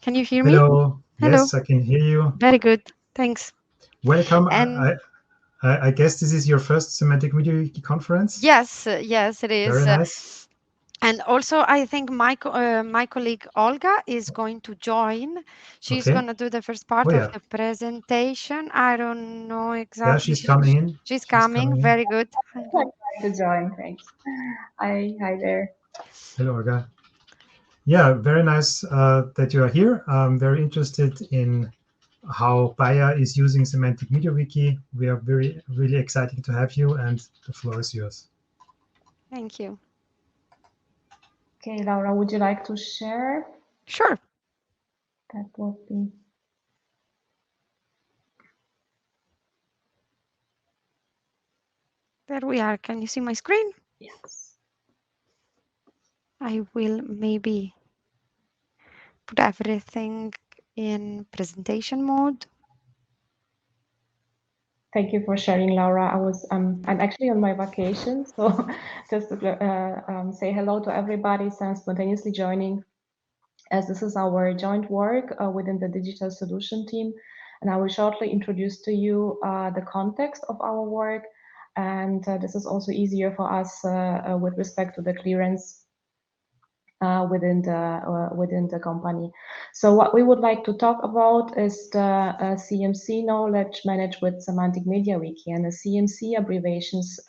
Can you hear me? Hello. Hello. Yes, I can hear you. Very good. Thanks. Welcome. And I guess this is your first Semantic MediaWiki conference. yes, yes, it is. Very nice. And also, I think my colleague Olga is going to join. She's Okay. going to do the first Oh part of yeah. the presentation. I don't know Yeah, exactly. she's coming in. She's She's coming. coming in. Very good. To join. Thanks. Hi there. Hello, Olga. Yeah, very nice that you are here. I'm very interested in how Bayer is using Semantic MediaWiki. We are really excited to have you, and the floor is yours. Thank you. Okay, Laura, would you like to share? Sure. That would be. There we are. Can you see my screen? Yes. I will maybe put everything in presentation mode. Thank you for sharing, Laura. I'm actually on my vacation, so just to say hello to everybody spontaneously joining, as this is our joint work within the digital solution team. And I will shortly introduce to you the context of our work. And this is also easier for us with respect to the clearance within the company. So what we would like to talk about is the CMC knowledge managed with Semantic MediaWiki, and the CMC abbreviations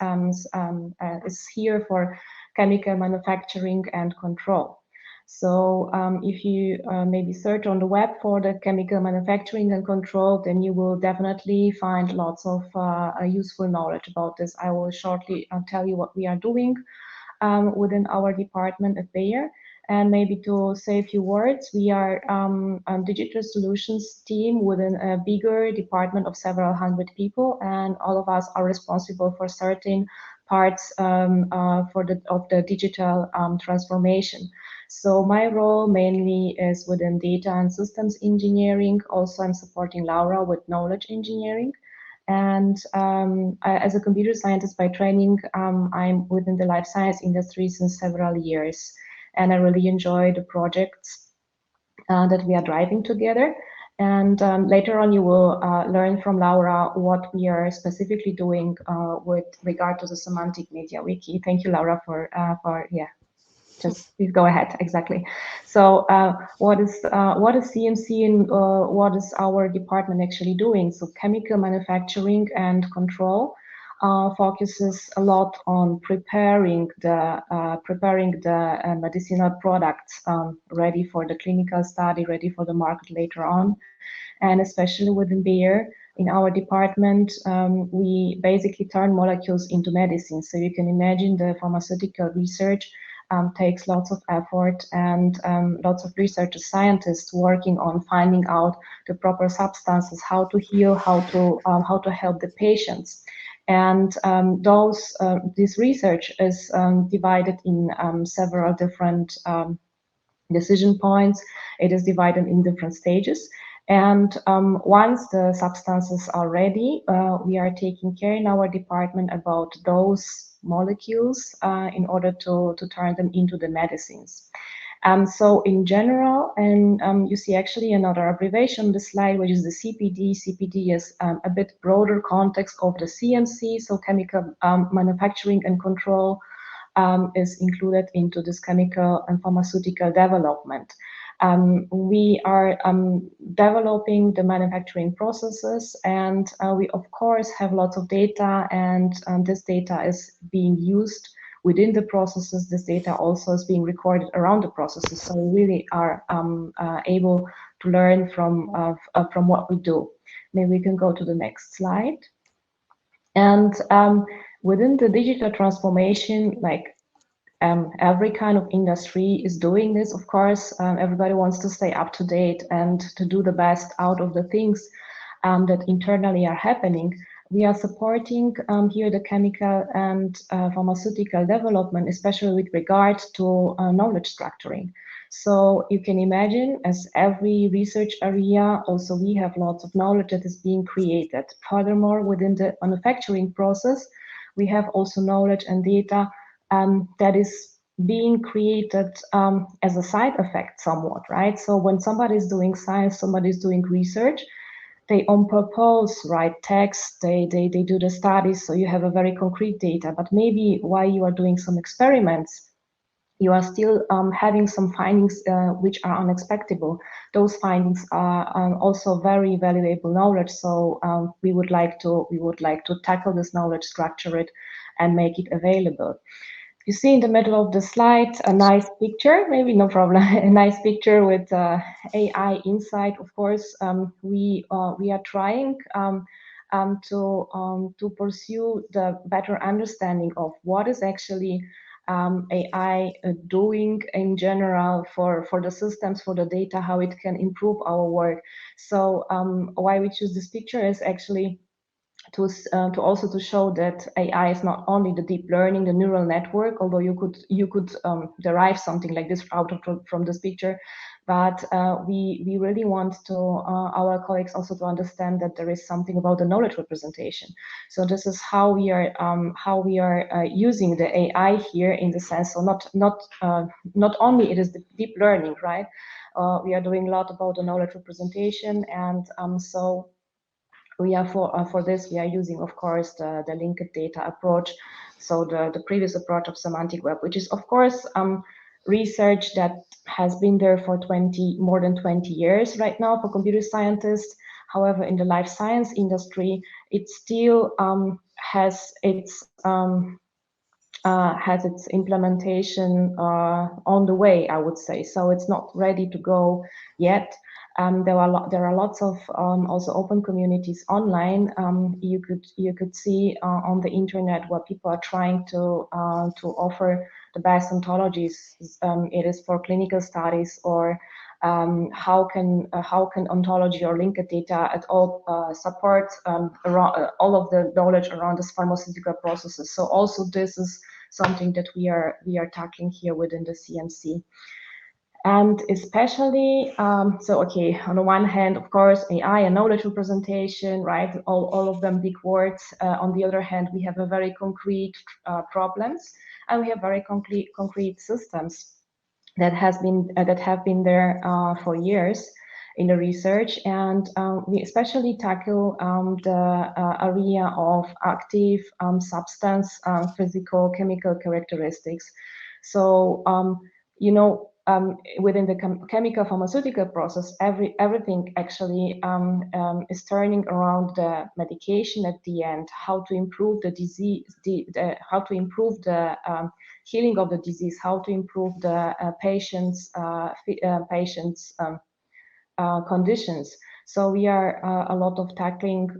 is here for chemical manufacturing and control. So if you maybe search on the web for the chemical manufacturing and control, then you will definitely find lots of useful knowledge about this. I will shortly tell you what we are doing within our department at Bayer. And maybe to say a few words, we are a digital solutions team within a bigger department of several hundred people, and all of us are responsible for certain parts of the digital transformation. So my role mainly is within data and systems engineering. Also, I'm supporting Laura with knowledge engineering. And as a computer scientist by training, I'm within the life science industry since several years. And I really enjoy the projects that we are driving together. And later on, you will learn from Laura what we are specifically doing with regard to the Semantic MediaWiki. Thank you, Laura, for just please go ahead. Exactly. So what is CMC and what is our department actually doing? So chemical manufacturing and control focuses a lot on preparing the medicinal products ready for the clinical study, ready for the market later on, and especially within Bayer. In our department, we basically turn molecules into medicines. So you can imagine the pharmaceutical research takes lots of effort and lots of researchers, scientists working on finding out the proper substances, how to heal, how to help the patients. And this research is divided in several different decision points. It is divided in different stages. And once the substances are ready, we are taking care in our department about those molecules in order to turn them into the medicines. So in general, and you see actually another abbreviation on the slide, which is the CPD. CPD is a bit broader context of the CMC, so chemical manufacturing and control is included into this chemical and pharmaceutical development. We are developing the manufacturing processes, and we of course have lots of data, and this data is being used within the processes. This data also is being recorded around the processes, so we really are able to learn from what we do. Maybe we can go to the next slide. And within the digital transformation, like every kind of industry is doing this, of course. Everybody wants to stay up to date and to do the best out of the things that internally are happening. We are supporting here the chemical and pharmaceutical development, especially with regard to knowledge structuring. So you can imagine, as every research area, also we have lots of knowledge that is being created. Furthermore, within the manufacturing process, we have also knowledge and data that is being created as a side effect somewhat, right? So when somebody is doing science, somebody is doing research, they on purpose write text, they do the studies, so you have a very concrete data. But maybe while you are doing some experiments, you are still having some findings which are unexpected. Those findings are also very valuable knowledge. So we would like to tackle this knowledge, structure it, and make it available. You see in the middle of the slide a nice picture, maybe no problem, a nice picture with AI inside. Of course, we are trying to pursue the better understanding of what is actually AI doing in general for the systems, for the data, how it can improve our work. So why we choose this picture is actually to also to show that AI is not only the deep learning, the neural network, although you could derive something like this out of from this picture, but we really want to our colleagues also to understand that there is something about the knowledge representation. So this is how we are using the AI here in the sense, so not only it is the deep learning, right? We are doing a lot about the knowledge representation, and so we are for this we are using, of course, the linked data approach. So the previous approach of semantic web, which is of course research that has been there for more than 20 years right now for computer scientists. However, in the life science industry, it still has its implementation on the way, I would say. So it's not ready to go yet. There are lots of also open communities online. You could see on the internet what people are trying to offer the best ontologies. It is for clinical studies, or how can ontology or linked data at all support around, all of the knowledge around this pharmaceutical processes. So also this is something that we are tackling here within the CMC. And especially, so okay, on the one hand, of course, AI and knowledge representation, right? All of them big words. On the other hand, we have a very concrete problems, and we have very concrete systems that have been there for years in the research, and we especially tackle the area of active substance, physical, chemical characteristics. So within the chemical pharmaceutical process, everything actually is turning around the medication at the end, how to improve the disease, how to improve the healing of the disease, how to improve the patient's conditions. So we are a lot of tackling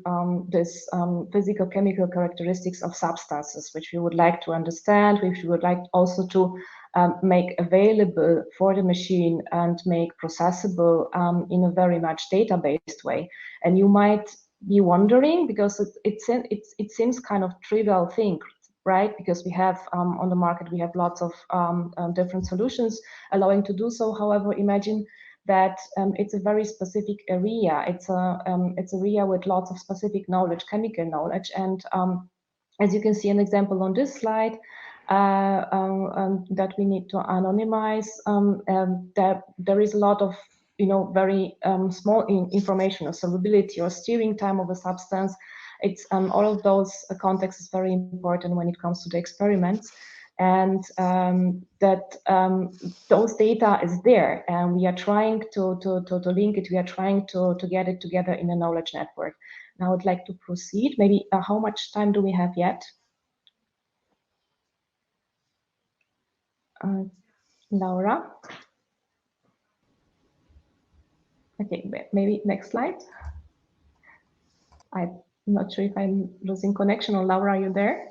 this physical chemical characteristics of substances, which we would like to understand, which we would like also to make available for the machine and make processable in a very much data-based way. And you might be wondering, because it seems kind of trivial thing, right? Because we have on the market, we have lots of different solutions allowing to do so. However, imagine that it's a very specific area. It's a area with lots of specific knowledge, chemical knowledge. And as you can see an example on this slide, that we need to anonymize, that there is a lot of very small information or solubility or steering time of a substance. It's all of those context is very important when it comes to the experiments, and those data is there, and we are trying to link it. We are trying to get it together in a knowledge network. Now I would like to proceed. Maybe how much time do we have yet? Laura? Okay, maybe next slide. I'm not sure if I'm losing connection, or Laura, are you there?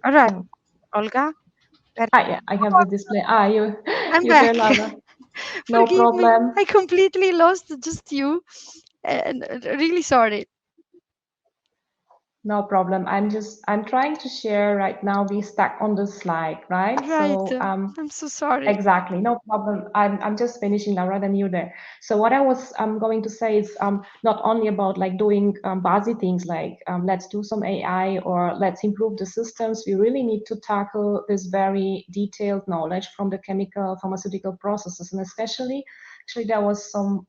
All right, Olga. Yeah, I have the display. You're back. there, Laura. No Forgive problem. me, I completely lost just you, and really sorry. No problem. I'm trying to share right now. We stuck on the slide, right? Right. So I'm so sorry. exactly, no problem. I'm just finishing, Laura, then you're there. So what I was going to say is not only about like doing buzzy things like let's do some AI or let's improve the systems. We really need to tackle this very detailed knowledge from the chemical pharmaceutical processes, and especially actually there was some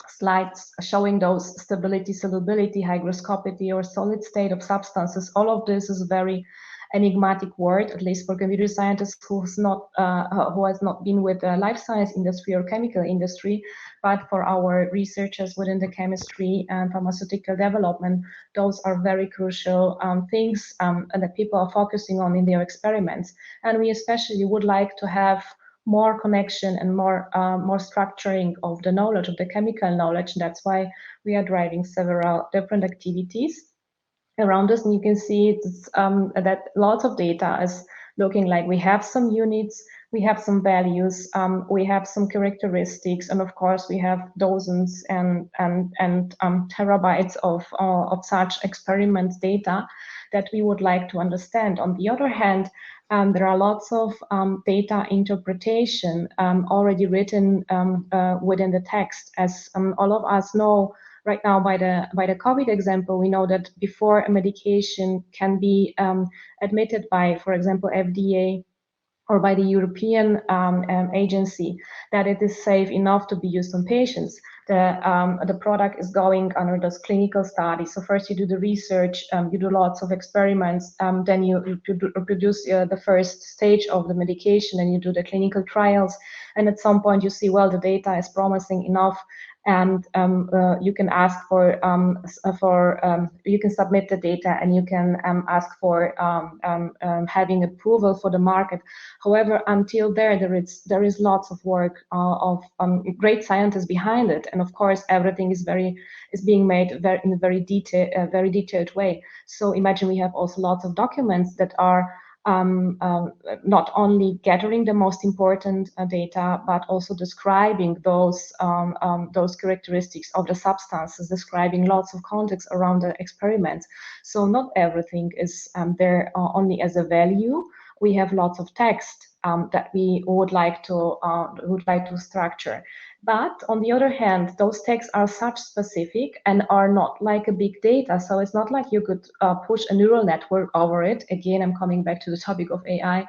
slides showing those stability, solubility, hygroscopity, or solid state of substances. All of this is very enigmatic word, at least for computer scientists who has not been with the life science industry or chemical industry, but for our researchers within the chemistry and pharmaceutical development, those are very crucial things that people are focusing on in their experiments. And we especially would like to have more connection and more structuring of the knowledge, of the chemical knowledge. That's why we are driving several different activities around us. And you can see that lots of data is looking like we have some units, we have some values, we have some characteristics, and of course we have dozens and terabytes of such experiment data that we would like to understand. On the other hand, there are lots of data interpretation already written within the text. As all of us know, right now by the COVID example, we know that before a medication can be admitted by, for example, FDA or by the European agency, that it is safe enough to be used on patients. The product is going under those clinical studies. So first you do the research, you do lots of experiments, then you produce the first stage of the medication, and you do the clinical trials. And at some point you see, well, the data is promising enough, and you can ask you can submit the data, and you can ask for having approval for the market. However, until there is lots of work of great scientists behind it, and of course everything is being made in a very detailed way. So imagine we have also lots of documents that are not only gathering the most important data, but also describing those characteristics of the substances, describing lots of context around the experiments. So not everything is there only as a value. We have lots of text that we would like to structure. But on the other hand, those texts are such specific and are not like a big data. So it's not like you could push a neural network over it. Again, I'm coming back to the topic of AI.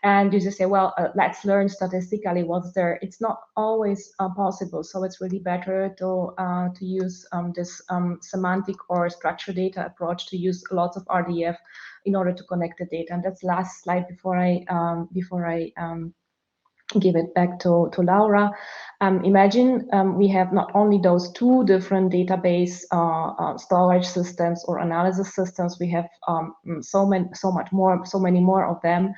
And you just say, well, let's learn statistically what's there. It's not always possible. So it's really better to use this semantic or structured data approach, to use lots of RDF in order to connect the data. And that's last slide before I give it back to Laura. Imagine we have not only those two different database storage systems or analysis systems, we have so many more of them.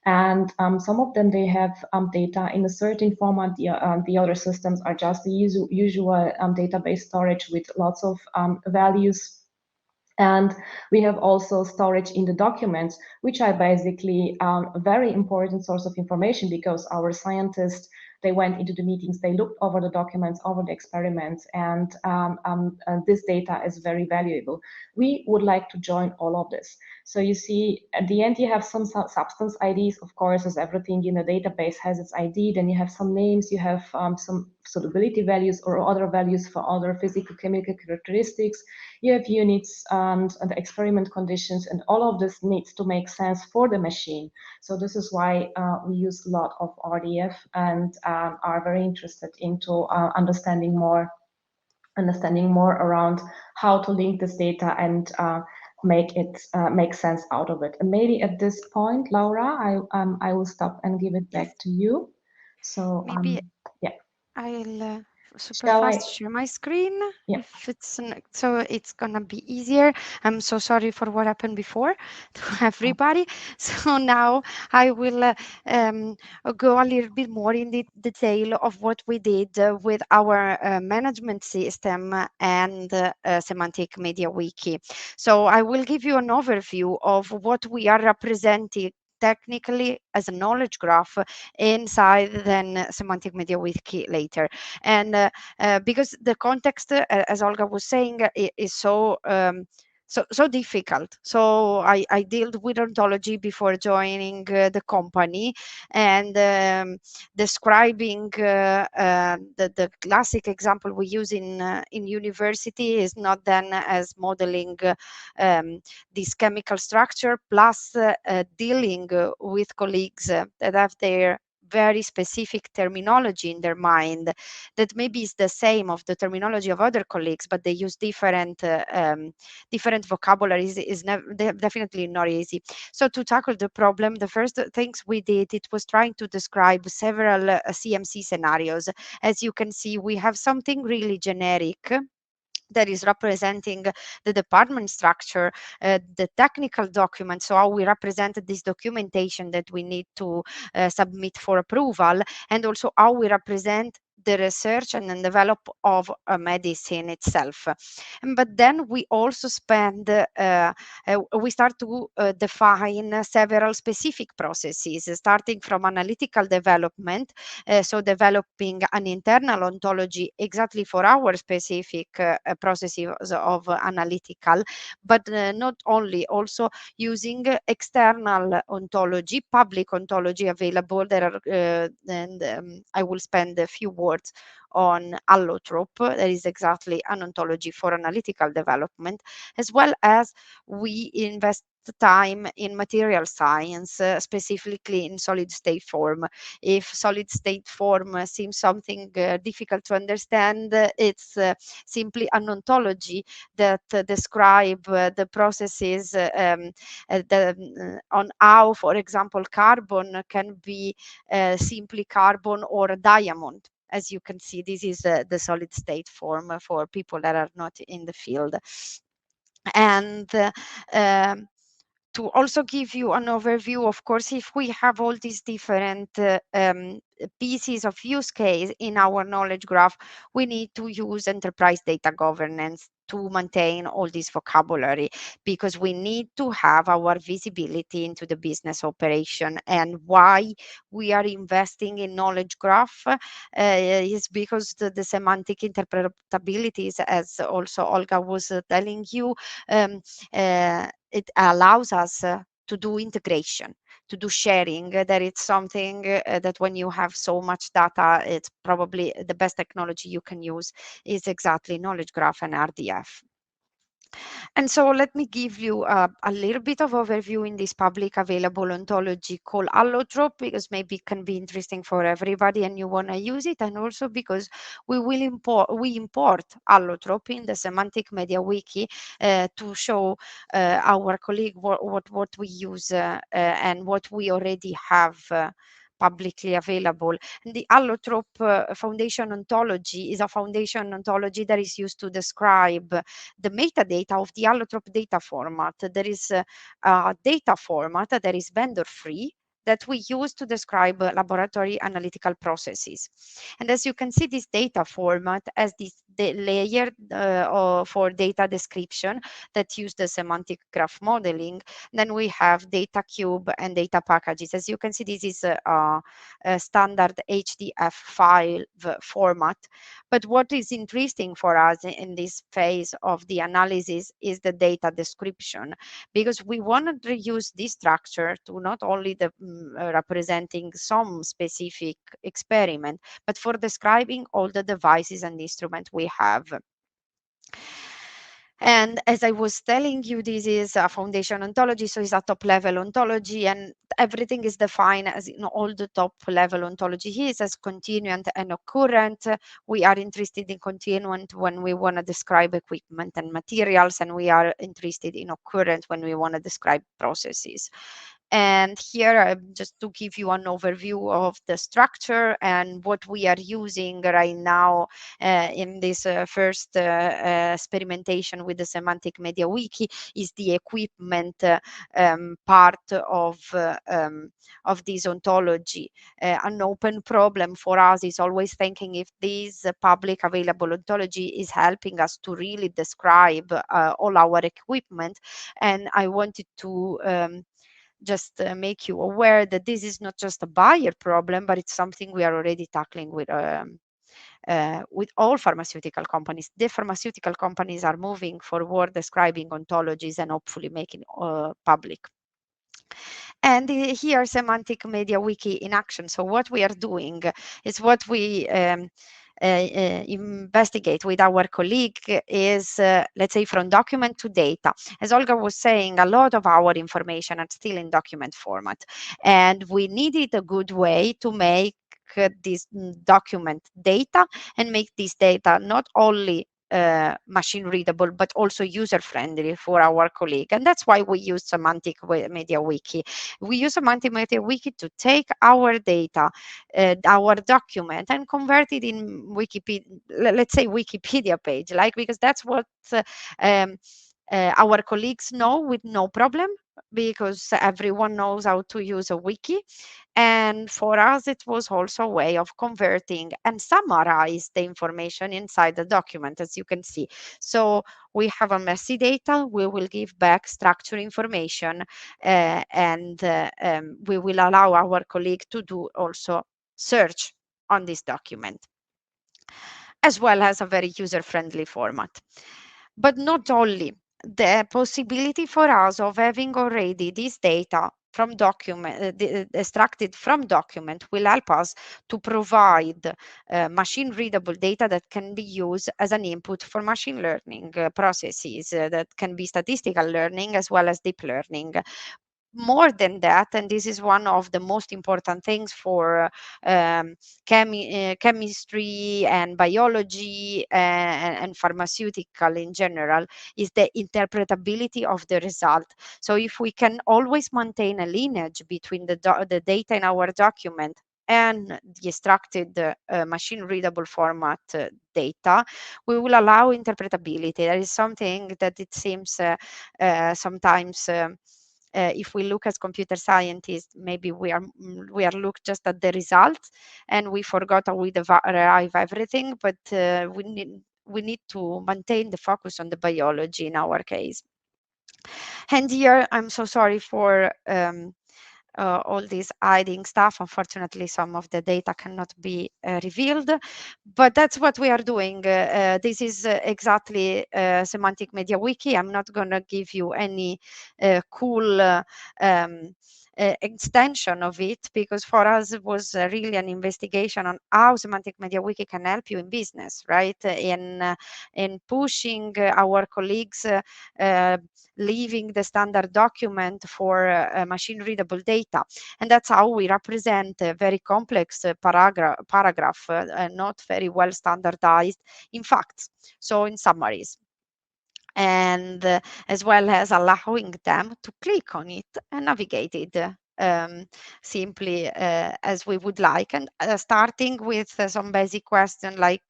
And some of them, they have data in a certain format. The other systems are just the usual database storage with lots of values. And we have also storage in the documents, which are basically a very important source of information, because our scientists, they went into the meetings, they looked over the documents, over the experiments, and this data is very valuable. We would like to join all of this. So you see, at the end, you have some substance IDs, of course, as everything in the database has its ID. Then you have some names, you have some solubility values or other values for other physical chemical characteristics. You have units and the experiment conditions, and all of this needs to make sense for the machine. So this is why we use a lot of RDF and are very interested into understanding more around how to link this data and make sense out of it. And maybe at this point, Laura, I will stop and give it back to you. So Maybe yeah, I'll super Shall fast I? share my screen, Yeah. if it's so it's gonna be easier. I'm so sorry for what happened before to everybody. So now I will go a little bit more in the detail of what we did with our management system and Semantic MediaWiki. So I will give you an overview of what we are representing technically as a knowledge graph inside then Semantic MediaWiki later. And because the context, as Olga was saying, is so so difficult. So I dealt with ontology before joining the company, and describing the classic example we use in university is not then as modeling this chemical structure, plus dealing with colleagues that have their very specific terminology in their mind that maybe is the same of the terminology of other colleagues, but they use different vocabularies is definitely not easy. So to tackle the problem, the first things we did, it was trying to describe several CMC scenarios. As you can see, we have something really generic that is representing the department structure, the technical document, so how we represent this documentation that we need to submit for approval, and also how we represent the research and the develop of a medicine itself. But then we also we start to define several specific processes, starting from analytical development, so developing an internal ontology exactly for our specific processes of analytical, but not only, also using external ontology, public ontology available. There are, and I will spend a few words on Allotrope. That is exactly an ontology for analytical development, as well as we invest time in material science, specifically in solid state form. If solid state form seems something difficult to understand, it's simply an ontology that describe the processes on how, for example, carbon can be simply carbon or a diamond. As you can see, this is the solid state form for people that are not in the field. And to also give you an overview, of course, if we have all these different pieces of use case in our knowledge graph, we need to use enterprise data governance to maintain all this vocabulary, because we need to have our visibility into the business operation. And why we are investing in knowledge graph is because the semantic interpretabilities, as also Olga was telling you, it allows us to do integration, to do sharing. That it's something that when you have so much data, it's probably the best technology you can use is exactly knowledge graph and RDF. And so let me give you a little bit of overview in this public available ontology called Allotrope, because maybe it can be interesting for everybody and you want to use it, and also because we import Allotrope in the Semantic MediaWiki to show our colleague what we use and what we already have publicly available. And the Allotrope foundation ontology is a foundation ontology that is used to describe the metadata of the Allotrope data format. There is a data format that is vendor free that we use to describe laboratory analytical processes. And as you can see, this data format has this layer for data description that use the semantic graph modeling. Then we have data cube and data packages. As you can see, this is a standard HDF file format. But what is interesting for us in this phase of the analysis is the data description, because we want to use this structure to not only representing some specific experiment, but for describing all the devices and instruments we have. And as I was telling you, this is a foundation ontology, so it's a top level ontology, and everything is defined as, you know, all the top level ontology is as continuant and occurrent. We are interested in continuant when we want to describe equipment and materials, and we are interested in occurrent when we want to describe processes. And here, just to give you an overview of the structure and what we are using right now in this first experimentation with the Semantic MediaWiki, is the equipment part of this ontology. An open problem for us is always thinking if this public available ontology is helping us to really describe all our equipment. And I wanted to just make you aware that this is not just a buyer problem, but it's something we are already tackling with all pharmaceutical companies. The pharmaceutical companies are moving forward, describing ontologies and hopefully making public. And here, Semantic MediaWiki in action. So what we are doing is what we investigate with our colleague is, let's say, from document to data. As Olga was saying, a lot of our information are still in document format, and we needed a good way to make this document data and make this data not only machine readable, but also user friendly for our colleague. And that's why we use Semantic MediaWiki. We use Semantic MediaWiki to take our data, our document, and convert it in Wikipedia, let's say Wikipedia page, like, because that's what um, our colleagues know with no problem, because everyone knows how to use a wiki. And for us, it was also a way of converting and summarize the information inside the document, as you can see. So we have a messy data, we will give back structured information, and we will allow our colleague to do also search on this document, as well as a very user-friendly format. But not only, the possibility for us of having already this data from document, extracted from document, will help us to provide machine readable data that can be used as an input for machine learning processes, that can be statistical learning as well as deep learning. More than that, and this is one of the most important things for chemistry and biology and pharmaceutical in general, is the interpretability of the result. So if we can always maintain a lineage between the data in our document and the extracted machine readable format data, we will allow interpretability. That is something that it seems sometimes if we look as computer scientists, maybe we are look just at the results and we forgot how we derive everything, but we need to maintain the focus on the biology in our case. And here, I'm so sorry for all this hiding stuff. Unfortunately, some of the data cannot be revealed, but that's what we are doing. This is exactly Semantic MediaWiki. I'm not going to give you any cool extension of it, because for us it was really an investigation on how Semantic MediaWiki can help you in business, right? In pushing our colleagues leaving the standard document for machine readable data. And that's how we represent a very complex paragraph, not very well standardized in facts, so in summaries. And as well as allowing them to click on it and navigate it simply as we would like, and starting with some basic question like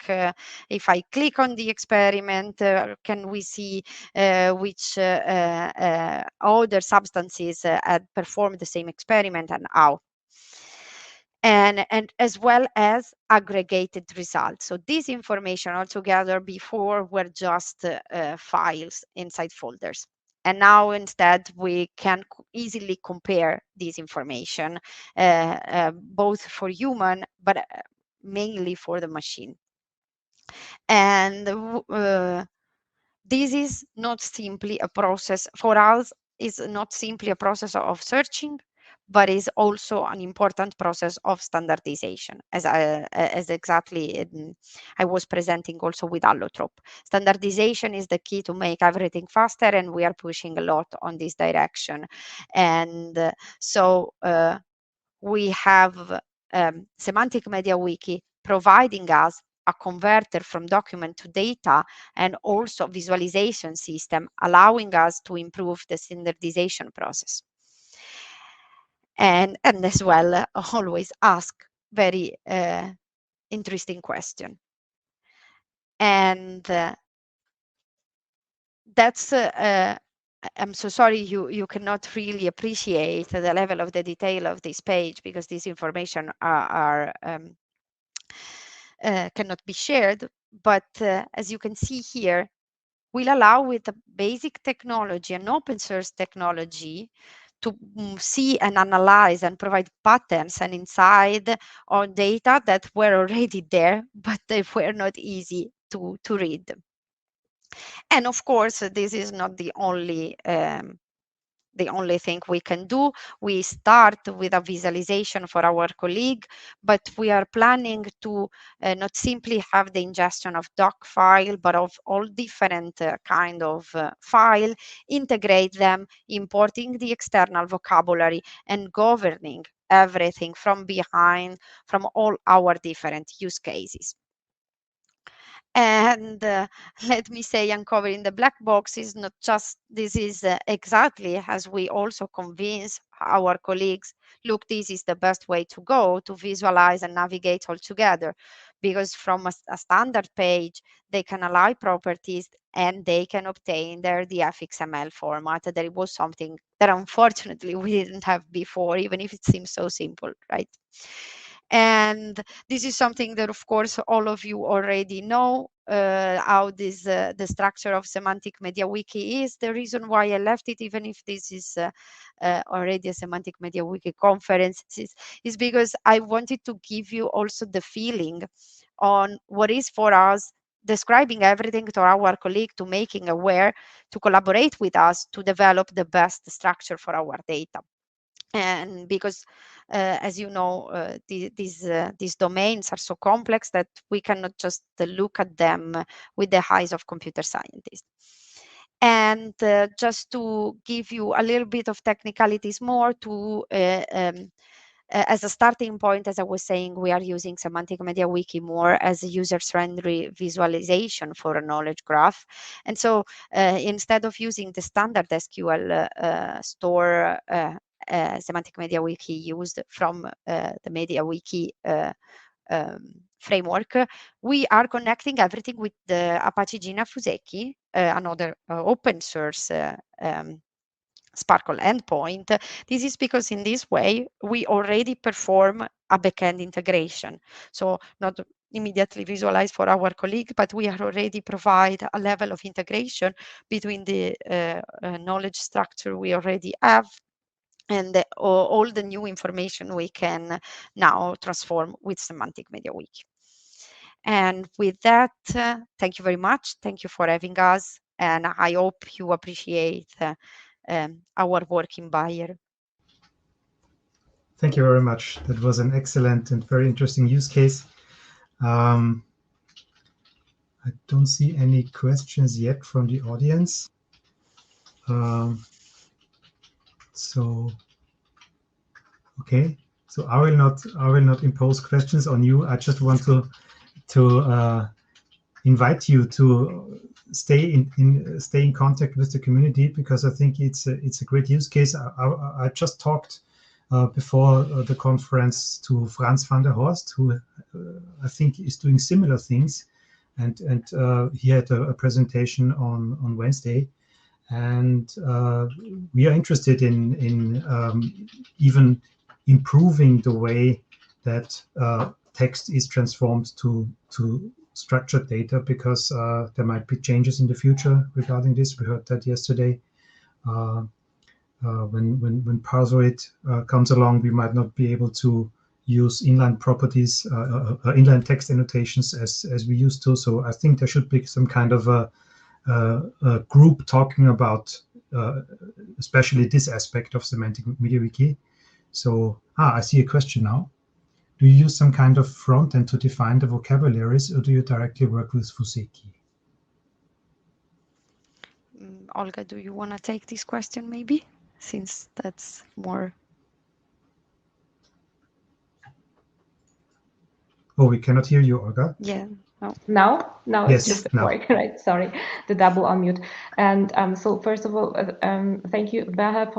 if I click on the experiment, can we see which other substances had performed the same experiment and how, and as well as aggregated results. So this information altogether before were just files inside folders. And now instead we can easily compare this information, both for human, but mainly for the machine. And this is not simply a process for us, is not simply a process of searching, but is also an important process of standardization, as exactly I was presenting also with Allotrope. Standardization is the key to make everything faster, and we are pushing a lot on this direction. And so we have Semantic MediaWiki providing us a converter from document to data, and also visualization system allowing us to improve the standardization process. And as well, always ask very interesting question. And that's I'm so sorry you cannot really appreciate the level of the detail of this page, because this information are cannot be shared. But as you can see here, will allow with a basic technology, an open source technology, to see and analyze and provide patterns and insight on data that were already there, but they were not easy to read. And of course, this is not the only thing we can do. We start with a visualization for our colleague, but we are planning to not simply have the ingestion of doc file, but of all different kind of file, integrate them, importing the external vocabulary and governing everything from behind, from all our different use cases. And let me say, uncovering the black box is not just, this is exactly as we also convince our colleagues, look, this is the best way to go to visualize and navigate all together, because from a standard page, they can align properties and they can obtain their DF-XML format. That it was something that unfortunately we didn't have before, even if it seems so simple, right? And this is something that, of course, all of you already know, how this the structure of Semantic MediaWiki is. The reason why I left it, even if this is already a Semantic MediaWiki conference, is because I wanted to give you also the feeling on what is for us, describing everything to our colleague, to making aware, to collaborate with us to develop the best structure for our data. And because as you know, these domains are so complex that we cannot just look at them with the eyes of computer scientists. And just to give you a little bit of technicalities more to as a starting point, as I was saying, we are using Semantic MediaWiki more as a user-friendly visualization for a knowledge graph. And so instead of using the standard SQL store Semantic MediaWiki used from the MediaWiki framework, we are connecting everything with the Apache Gina Fuseki, another open source Sparkle endpoint. This is because in this way, we already perform a backend integration. So not immediately visualize for our colleague, but we are already provide a level of integration between the knowledge structure we already have and all the new information we can now transform with Semantic MediaWiki. And with that, thank you very much. Thank you for having us. And I hope you appreciate our work in Bayer. Thank you very much. That was an excellent and very interesting use case. I don't see any questions yet from the audience. So, okay. So I will not impose questions on you. I just want to invite you to stay in contact with the community, because I think it's a great use case. I just talked before the conference to Franz van der Horst, who I think is doing similar things, and he had a presentation on Wednesday, and we are interested in even improving the way that text is transformed to structured data, because there might be changes in the future regarding this. We heard that yesterday. When Parsoid comes along, we might not be able to use inline properties, inline text annotations as we used to. So I think there should be some kind of a group talking about especially this aspect of Semantic MediaWiki. So I see a question now. Do you use some kind of front end to define the vocabularies, or do you directly work with Fuseki? Olga, do you want to take this question maybe, since that's more... Oh, we cannot hear you, Olga. Yeah. No. Now yes, it's just work, right? Sorry, the double unmute. And so first of all, thank you, Berha,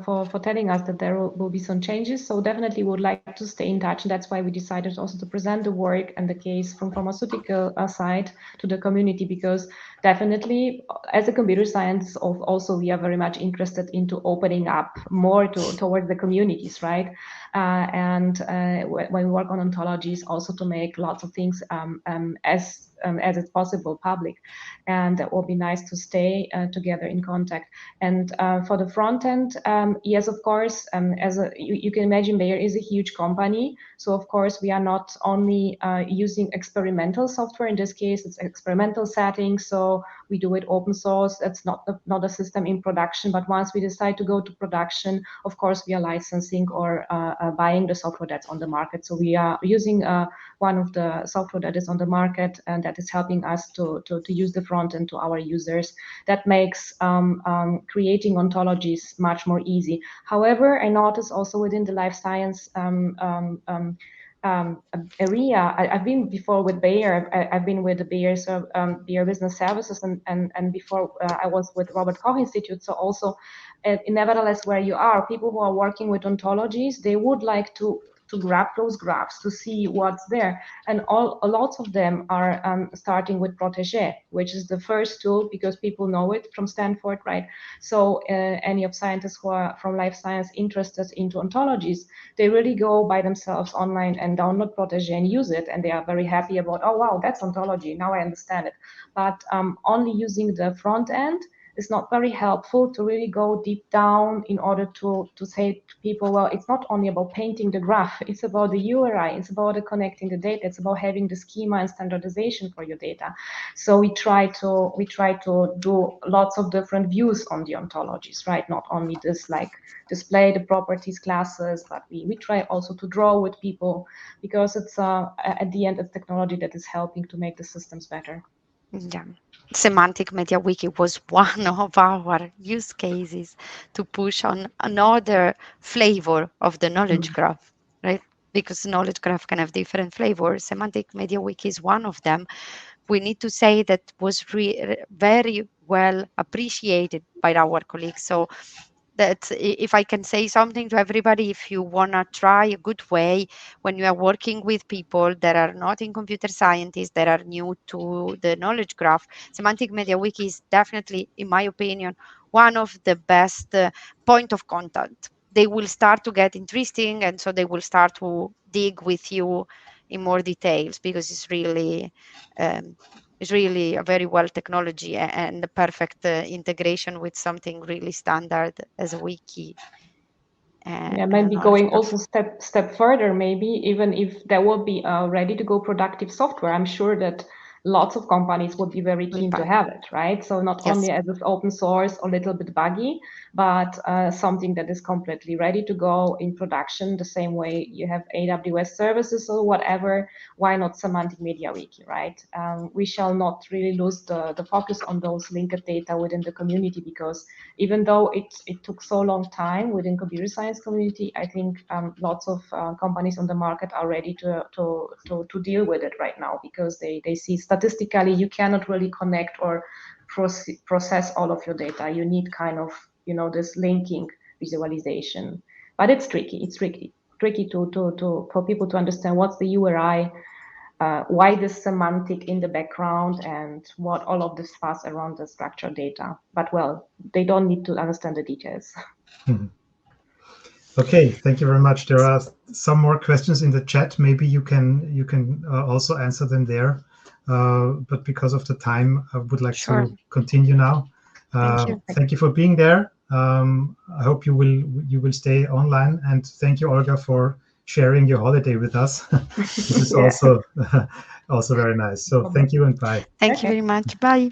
for telling us that there will be some changes. So definitely would like to stay in touch. And that's why we decided also to present the work and the case from pharmaceutical side to the community, because definitely as a computer science also we are very much interested into opening up more towards the communities, right? And when we work on ontologies, also to make lots of things as as it's possible public, and that will be nice to stay together in contact. And for the front end, yes, of course, you can imagine, Bayer is a huge company, so of course we are not only using experimental software. In this case, it's experimental settings, so we do it open source. That's not a system in production, but once we decide to go to production, of course we are licensing or buying the software that's on the market. So we are using one of the software that is on the market, and that is helping us to use the front end to our users. That makes creating ontologies much more easy. However, I notice also within the life science area, I've been before with Bayer. I've been with the Bayer, Bayer Business Services, and before I was with Robert Koch Institute. So also, nevertheless, where you are, people who are working with ontologies, they would like to grab those graphs to see what's there, and lots of them are starting with Protégé, which is the first tool because people know it from Stanford, right? So any of scientists who are from life science interested into ontologies, they really go by themselves online and download Protégé and use it, and they are very happy about, oh wow, that's ontology, now I understand it. But only using the front end is not very helpful to really go deep down in order to say to people, well, it's not only about painting the graph, it's about the URI, it's about connecting the data, it's about having the schema and standardization for your data. So we try to do lots of different views on the ontologies, right? Not only this like display the properties classes, but we try also to draw with people, because it's at the end it's technology that is helping to make the systems better. Yeah. Semantic MediaWiki was one of our use cases to push on another flavor of the knowledge graph, right? Because knowledge graph can have different flavors. Semantic MediaWiki is one of them. We need to say that was very well appreciated by our colleagues. So that if I can say something to everybody, if you want to try a good way when you are working with people that are not in computer scientists, that are new to the knowledge graph, Semantic MediaWiki is definitely, in my opinion, one of the best point of contact. They will start to get interesting, and so they will start to dig with you in more details, because it's really a very well technology and the perfect integration with something really standard as a wiki. Yeah, maybe going also step further, maybe even if there will be ready to go productive software, I'm sure that lots of companies would be very keen to have it, right? So not only as it's open source or a little bit buggy, but something that is completely ready to go in production, the same way you have AWS services or whatever. Why not Semantic MediaWiki, right? We shall not really lose the focus on those linked data within the community, because even though it took so long time within computer science community, I think lots of companies on the market are ready to deal with it right now, because they see statistically you cannot really connect or process all of your data. You need kind of, this linking visualization, but it's tricky. It's tricky for people to understand what's the URI, why the semantic in the background, and what all of this fuss around the structured data. But well, they don't need to understand the details. Okay, thank you very much. There are some more questions in the chat. Maybe you can also answer them there. But because of the time, I would like to continue now. Thank you for being there. I hope you will stay online, and thank you, Olga, for sharing your holiday with us. This is also very nice. So thank you and bye. Thank you very much. Bye.